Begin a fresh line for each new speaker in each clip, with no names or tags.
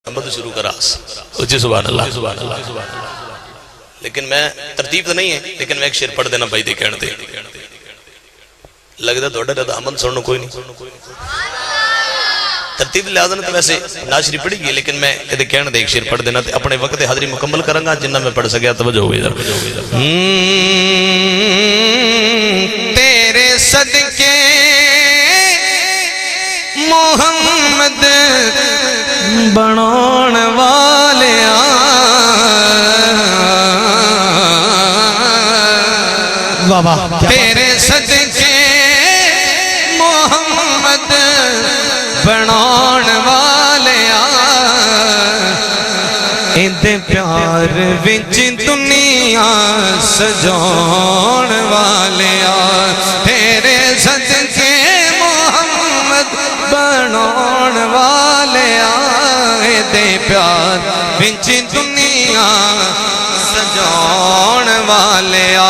محمد شروع کرا جی سبحان اللہ سبحان اللہ لیکن میں ترتیب تو نہیں ہے لیکن میں ایک شعر پڑھ دینا بھائی دے کہنے دے لگتا توڑا رہتا حمد سننا کوئی نہیں ترتیب لہذا تو ویسے ناشری پڑھی گئی لیکن میں یہ کہنے دے ایک شعر پڑھ دینا اپنے وقت حاضری مکمل کروں گا جنہ میں پڑھ سکیا توجہ ہوئی ادھر
تیرے صدقے محمد بنان والیا تیرے صدقے محمد بنان والیا اندے پیار وچ دنیا سجان والیا تیرے صدقے محمد بنان والیا اندے پیار وچ دنیا سجان والیا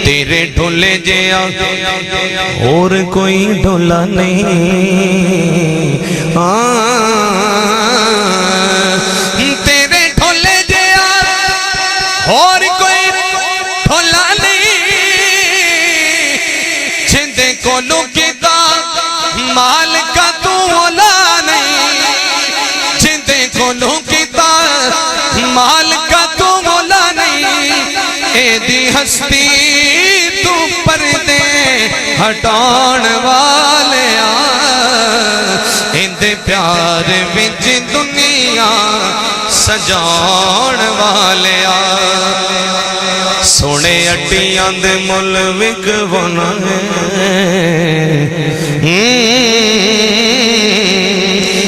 تیرے ڈھولے جیا اور کوئی ڈھولا نہیں تیرے ڈھولے جیا اور کوئی ڈھولا نہیں جندے کو لکتا مال کا تو اولا نہیں جندے کو لکتا مال کا تو اولا نہیں اے دی ہستی تو پردے ہٹان والیا اندے پیار وچ دنیا سجان والیا سونے اٹیاں دے مل وک بنا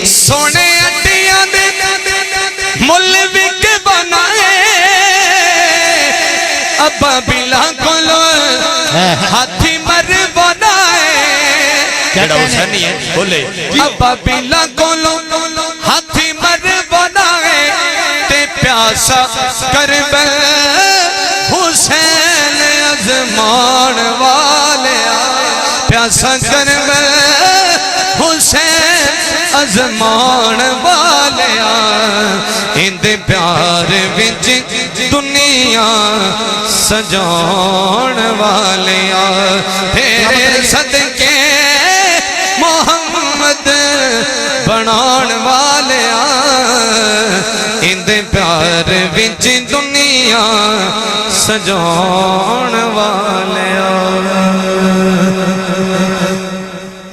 سونے اٹیاں دے مل وک بنا ابا بلا کلو ہاتھی مر بنائے
کیڑا حسینی ہے بولے
ابا بلا کلو ہاتھی مر بنائے تے پیاسا کربل حسین ازمان والیا پیاسا کربل حسین ازمان والیا اندے پیار وچ دنیا سجان والیا تیرے صدقے محمد بنان والیا اندے پیار وچ دنیا سجان والیا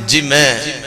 جی میں